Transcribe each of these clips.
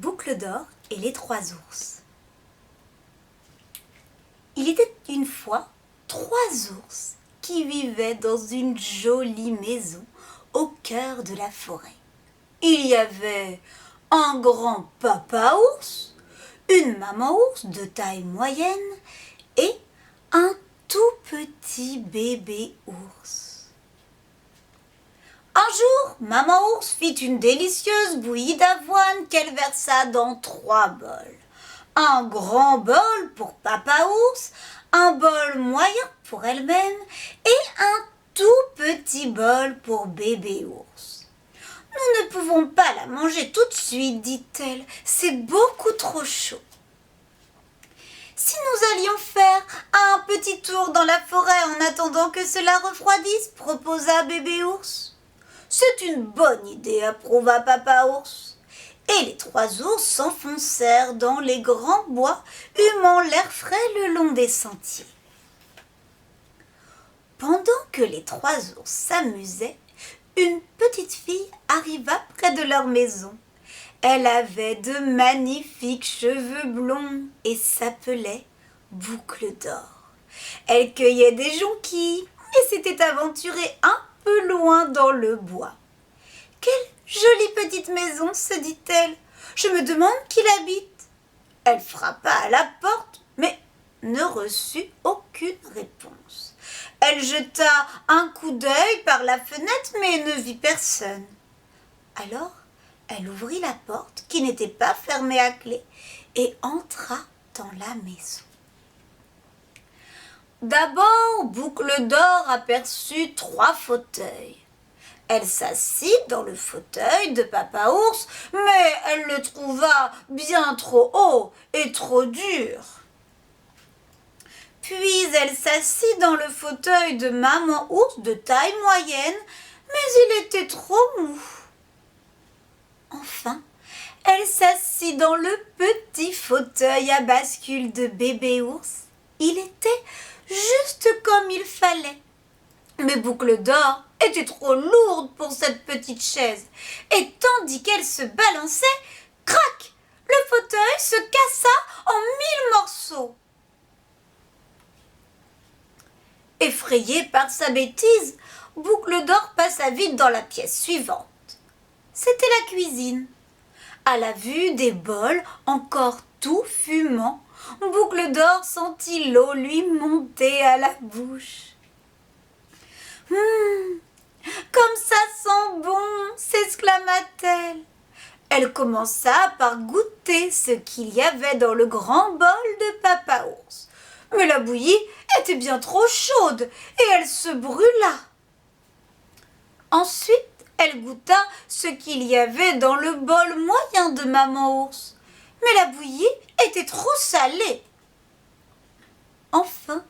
Boucle d'or et les trois ours. Il était une fois 3 ours qui vivaient dans une jolie maison au cœur de la forêt. Il y avait un grand papa ours, une maman ours de taille moyenne et un tout petit bébé ours. Un jour, maman ours fit une délicieuse bouillie d'avoine qu'elle versa dans 3 bols. Un grand bol pour papa ours, un bol moyen pour elle-même et un tout petit bol pour bébé ours. « Nous ne pouvons pas la manger tout de suite, dit-elle, c'est beaucoup trop chaud. » « Si nous allions faire un petit tour dans la forêt en attendant que cela refroidisse, proposa bébé ours. « C'est une bonne idée, approuva papa ours. » Et les 3 ours s'enfoncèrent dans les grands bois, humant l'air frais le long des sentiers. Pendant que les 3 ours s'amusaient, une petite fille arriva près de leur maison. Elle avait de magnifiques cheveux blonds et s'appelait Boucle d'or. Elle cueillait des jonquilles et s'était aventurée un peu loin dans le bois. « Quelle jolie petite maison, se dit-elle. Je me demande qui l'habite. » Elle frappa à la porte, mais ne reçut aucune réponse. Elle jeta un coup d'œil par la fenêtre, mais ne vit personne. Alors, elle ouvrit la porte, qui n'était pas fermée à clé, et entra dans la maison. D'abord, Boucle d'or aperçut 3 fauteuils. Elle s'assit dans le fauteuil de papa ours, mais elle le trouva bien trop haut et trop dur. Puis elle s'assit dans le fauteuil de maman ours de taille moyenne, mais il était trop mou. Enfin, elle s'assit dans le petit fauteuil à bascule de bébé ours. Il était juste comme il fallait. Mais Boucle d'or était trop lourde pour cette petite chaise. Et tandis qu'elle se balançait, crac, le fauteuil se cassa en 1000 morceaux. Effrayée par sa bêtise, Boucle d'or passa vite dans la pièce suivante. C'était la cuisine. À la vue des bols encore tout fumants, Boucle d'or sentit l'eau lui monter à la bouche. « Comme ça sent bon !» s'exclama-t-elle. Elle commença par goûter ce qu'il y avait dans le grand bol de papa ours. Mais la bouillie était bien trop chaude et elle se brûla. Ensuite, elle goûta ce qu'il y avait dans le bol moyen de maman ours. Mais la bouillie était trop salée. Enfin,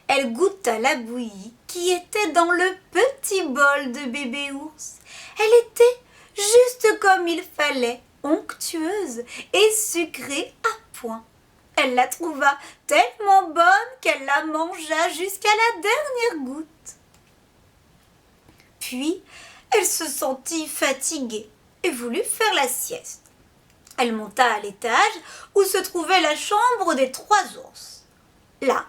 elle goûta la bouillie qui était dans le petit bol de bébé ours. Elle était juste comme il fallait, onctueuse et sucrée à point. Elle la trouva tellement bonne qu'elle la mangea jusqu'à la dernière goutte. Puis, elle se sentit fatiguée et voulut faire la sieste. Elle monta à l'étage où se trouvait la chambre des 3 ours. Là,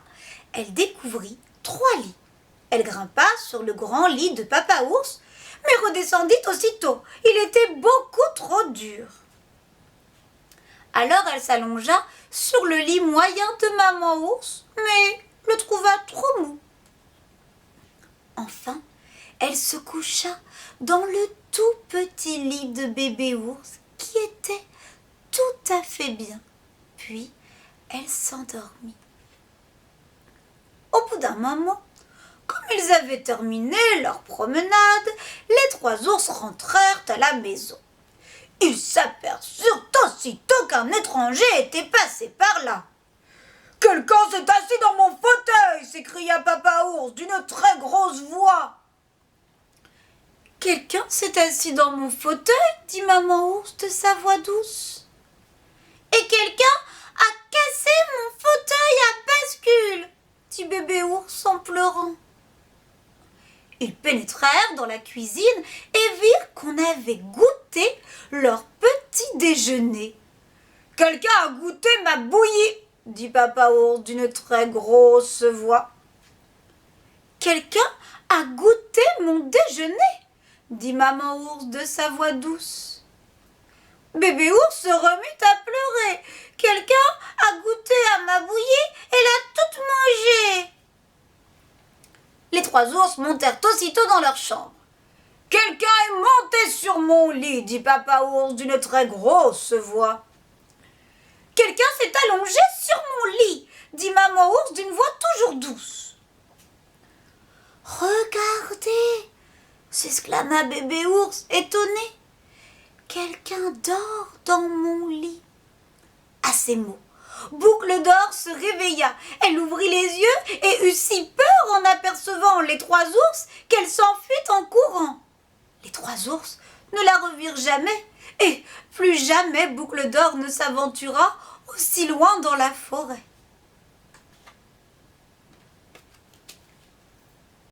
elle découvrit 3 lits. Elle grimpa sur le grand lit de papa ours, mais redescendit aussitôt. Il était beaucoup trop dur. Alors elle s'allongea sur le lit moyen de maman ours, mais le trouva trop mou. Enfin, elle se coucha dans le tout petit lit de bébé ours qui était tout à fait bien. Puis, elle s'endormit. Au bout d'un moment, comme ils avaient terminé leur promenade, les 3 ours rentrèrent à la maison. Ils s'aperçurent aussitôt qu'un étranger était passé par là. « Quelqu'un s'est assis dans mon fauteuil !» s'écria papa ours d'une très grosse voix. « Quelqu'un s'est assis dans mon fauteuil ?» dit maman ours de sa voix douce. « Et quelqu'un a cassé mon fauteuil à bascule !» dit bébé ours en pleurant. Ils pénétrèrent dans la cuisine et virent qu'on avait goûté leur petit déjeuner. Quelqu'un a goûté ma bouillie, dit Papa Ours d'une très grosse voix. Quelqu'un a goûté mon déjeuner, dit Maman Ours de sa voix douce. Bébé Ours se remit à pleurer. Quelqu'un a goûté à ma bouillie et l'a toute mangée. Les 3 ours montèrent aussitôt dans leur chambre. Quelqu'un est monté sur mon lit, dit Papa Ours d'une très grosse voix. Quelqu'un s'est allongé sur mon lit, dit Maman Ours d'une voix toujours douce. Regardez, s'exclama Bébé Ours, étonné. Quelqu'un dort dans mon lit. À ces mots, Boucle d'Or se réveilla. Elle ouvrit les yeux et eut si peur en apercevant les 3 ours qu'elle s'enfuit en courant. Les 3 ours ne la revirent jamais et plus jamais Boucle d'Or ne s'aventura aussi loin dans la forêt.